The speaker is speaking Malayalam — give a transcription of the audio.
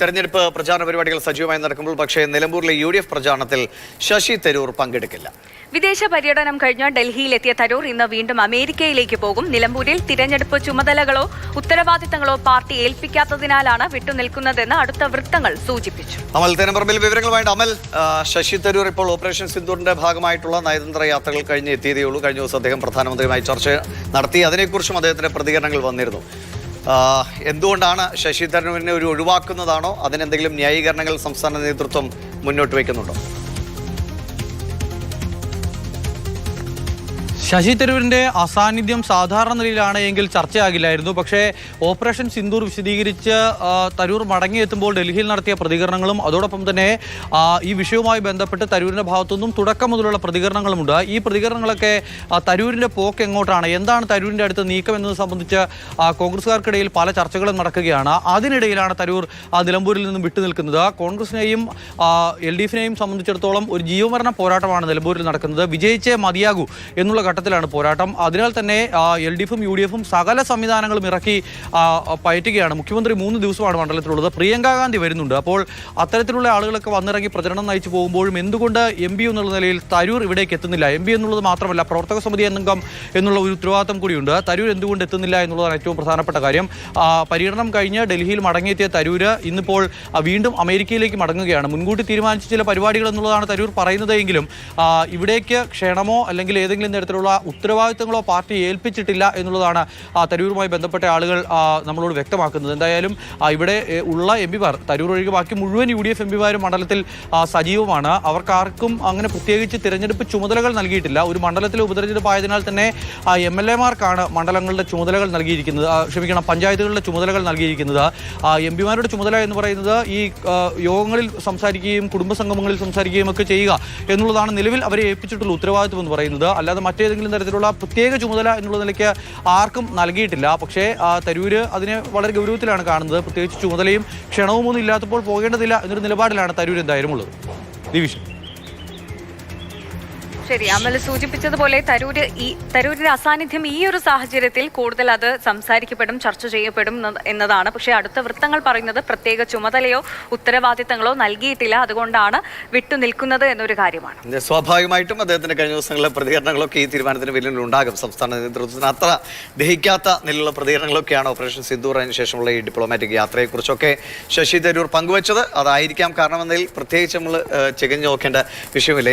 തെരഞ്ഞെടുപ്പ് പ്രചാരണ പരിപാടികൾ സജീവമായി നടക്കുമ്പോൾ പക്ഷേ നിലമ്പൂരിലെ UDF പ്രചാരണത്തിൽ ശശി തരൂർ പങ്കെടുക്കില്ല. വിദേശ പര്യടനം കഴിഞ്ഞ് ഡൽഹിയിലെത്തിയ തരൂർ ഇന്ന് വീണ്ടും അമേരിക്കയിലേക്ക് പോകും. നിലമ്പൂരിൽ തിരഞ്ഞെടുപ്പ് ചുമതലകളോ ഉത്തരവാദിത്തങ്ങളോ പാർട്ടി ഏൽപ്പിക്കാത്തതിനാലാണ് വിട്ടുനിൽക്കുന്നതെന്ന് അടുത്ത വൃത്തങ്ങൾ സൂചിപ്പിച്ചു. അമൽ തേനമ്പറമ്പിൽ വിവരങ്ങളുമായിട്ട്. അമൽ, ശശി തരൂർ ഇപ്പോൾ ഓപ്പറേഷൻ സിന്ദൂറിന്റെ ഭാഗമായിട്ടുള്ള നയതന്ത്ര യാത്രകൾ കഴിഞ്ഞ് എത്തിയതേയുള്ളൂ. കഴിഞ്ഞ ദിവസം അദ്ദേഹം പ്രധാനമന്ത്രിയുമായി ചർച്ച നടത്തി. അതിനെക്കുറിച്ചും അദ്ദേഹത്തിന്റെ പ്രതികരണങ്ങൾ വന്നിരുന്നു. എന്തുകൊണ്ടാണ് ശശി തരൂരിനെ ഒഴിവാക്കുന്നതാണോ അതിനെന്തെങ്കിലും ന്യായീകരണങ്ങൾ സംസ്ഥാന നേതൃത്വം മുന്നോട്ട് വയ്ക്കുന്നുണ്ടോ? ശശി തരൂരിന്റെ അസാന്നിധ്യം സാധാരണ നിലയിലാണ് എങ്കിൽ ചർച്ചയാകില്ലായിരുന്നു. പക്ഷേ ഓപ്പറേഷൻ സിന്ദൂർ വിശദീകരിച്ച് തരൂർ മടങ്ങിയെത്തുമ്പോൾ ഡൽഹിയിൽ നടത്തിയ പ്രതികരണങ്ങളും അതോടൊപ്പം തന്നെ ഈ വിഷയവുമായി ബന്ധപ്പെട്ട് തരൂരിന്റെ ഭാഗത്തുനിന്നും തുടക്കം മുതലുള്ള പ്രതികരണങ്ങളുമുണ്ട്. ഈ പ്രതികരണങ്ങളൊക്കെ തരൂരിന്റെ പോക്ക് എങ്ങോട്ടാണ്, എന്താണ് തരൂരിന്റെ അടുത്ത് നീക്കം എന്നത് സംബന്ധിച്ച് കോൺഗ്രസുകാർക്കിടയിൽ പല ചർച്ചകളും നടക്കുകയാണ്. അതിനിടയിലാണ് തരൂർ നിലമ്പൂരിൽ നിന്നും വിട്ടുനിൽക്കുന്നത്. കോൺഗ്രസിനെയും LDFിനെയും സംബന്ധിച്ചിടത്തോളം ഒരു ജീവമരണ പോരാട്ടമാണ് നിലമ്പൂരിൽ നടക്കുന്നത്. വിജയിച്ചേ മതിയാകൂ എന്നുള്ള ഘട്ടത്തിലാണ് പോരാട്ടം. അതിനാൽ തന്നെ LDFും UDFും സകല സംവിധാനങ്ങളും ഇറക്കി പയറ്റുകയാണ്. മുഖ്യമന്ത്രി 3 ദിവസമാണ് മണ്ഡലത്തിലുള്ളത്. പ്രിയങ്ക ഗാന്ധി വരുന്നുണ്ട്. അപ്പോൾ അത്തരത്തിലുള്ള ആളുകളൊക്കെ വന്നിറങ്ങി പ്രചരണം നയിച്ചു പോകുമ്പോഴും എന്തുകൊണ്ട് MP എന്നുള്ള നിലയിൽ തരൂർ ഇവിടേക്ക് എത്തുന്നില്ല? MP എന്നുള്ളത് മാത്രമല്ല, പ്രവർത്തക സമിതി അംഗം എന്നുള്ള ഒരു ഉത്തരവാദിത്തം കൂടിയുണ്ട്. തരൂർ എന്തുകൊണ്ട് എത്തുന്നില്ല എന്നുള്ളതാണ് ഏറ്റവും പ്രധാനപ്പെട്ട കാര്യം. പര്യടനം കഴിഞ്ഞ് ഡൽഹിയിൽ മടങ്ങിയെത്തിയ തരൂര് ഇന്നിപ്പോൾ വീണ്ടും അമേരിക്കയിലേക്ക് മടങ്ങുകയാണ്. മുൻകൂട്ടി തീരുമാനിച്ച ചില പരിപാടികൾ എന്നുള്ളതാണ് തരൂർ പറയുന്നതെങ്കിലും ഇവിടേക്ക് ക്ഷണമോ അല്ലെങ്കിൽ ഏതെങ്കിലും തരത്തിലുള്ള ഉത്തരവാദിത്തങ്ങളോ പാർട്ടി ഏൽപ്പിച്ചിട്ടില്ല എന്നുള്ളതാണ് തരൂരുമായി ബന്ധപ്പെട്ട ആളുകൾ നമ്മളോട് വ്യക്തമാക്കുന്നത്. എന്തായാലും ഇവിടെ ഉള്ള MP മാർ, തരൂർ ഒഴികെ ബാക്കി മുഴുവൻ UDF MP മാരും മണ്ഡലത്തിൽ സജീവമാണ്. അവർക്കാർക്കും അങ്ങനെ പ്രത്യേകിച്ച് തിരഞ്ഞെടുപ്പ് ചുമതലകൾ നൽകിയിട്ടില്ല. ഒരു മണ്ഡലത്തിലെ ഉപതെരഞ്ഞെടുപ്പ് ആയതിനാൽ തന്നെ MLA മാർക്കാണ് മണ്ഡലങ്ങളുടെ ചുമതലകൾ നൽകിയിരിക്കുന്നത്, പഞ്ചായത്തുകളുടെ ചുമതലകൾ നൽകിയിരിക്കുന്നത്. MP മാരുടെ ചുമതല എന്ന് പറയുന്നത് ഈ യോഗങ്ങളിൽ സംസാരിക്കുകയും കുടുംബസംഗമങ്ങളിൽ സംസാരിക്കുകയും ഒക്കെ ചെയ്യുക എന്നുള്ളതാണ് നിലവിൽ അവരെ ഏൽപ്പിച്ചിട്ടുള്ള ഉത്തരവാദിത്വം എന്ന് പറയുന്നത്. അല്ലാതെ മറ്റേതെങ്കിലും തരത്തിലുള്ള പ്രത്യേക ചുമതല എന്നുള്ള നിലയ്ക്ക് ആർക്കും നൽകിയിട്ടില്ല. പക്ഷേ തരൂര് അതിനെ വളരെ ഗൗരവത്തിലാണ് കാണുന്നത്. പ്രത്യേകിച്ച് ചുമതലയും ക്ഷണവും ഒന്നും ഇല്ലാത്തപ്പോൾ പോകേണ്ടതില്ല എന്നൊരു നിലപാടിലാണ് തരൂർ എന്തായാലും ഉള്ളത്. ദിവിഷ. ശരി, അമൽ സൂചിപ്പിച്ചതുപോലെ തരൂരിന്റെ അസാന്നിധ്യം ഈ ഒരു സാഹചര്യത്തിൽ കൂടുതൽ അത് സംസാരിക്കപ്പെടും, ചർച്ച ചെയ്യപ്പെടും എന്നതാണ്. പക്ഷേ അടുത്ത വൃത്തങ്ങൾ പറയുന്നത് പ്രത്യേക ചുമതലയോ ഉത്തരവാദിത്തങ്ങളോ നൽകിയിട്ടില്ല, അതുകൊണ്ടാണ് വിട്ടുനിൽക്കുന്നത് എന്നൊരു കാര്യമാണ്. സ്വാഭാവികമായിട്ടും അദ്ദേഹത്തിന്റെ കഴിഞ്ഞ ദിവസങ്ങളിലെ പ്രതികരണങ്ങളൊക്കെ ഈ തീരുമാനത്തിന് പിന്നിലുണ്ടാകും. സംസ്ഥാന നേതൃത്വത്തിന് അത്ര ദഹിക്കാത്ത നിലയിലുള്ള പ്രതികരണങ്ങളൊക്കെയാണ് ഓപ്പറേഷൻ സിന്ദൂർ അതിന് ശേഷമുള്ള ഈ ഡിപ്ലോമാറ്റിക് യാത്രയെക്കുറിച്ചൊക്കെ ശശി തരൂർ പങ്കുവച്ചത്. അതായിരിക്കാം കാരണമെന്നതിൽ പ്രത്യേകിച്ച് നമ്മൾ ചികഞ്ഞു നോക്കേണ്ട വിഷയമില്ല.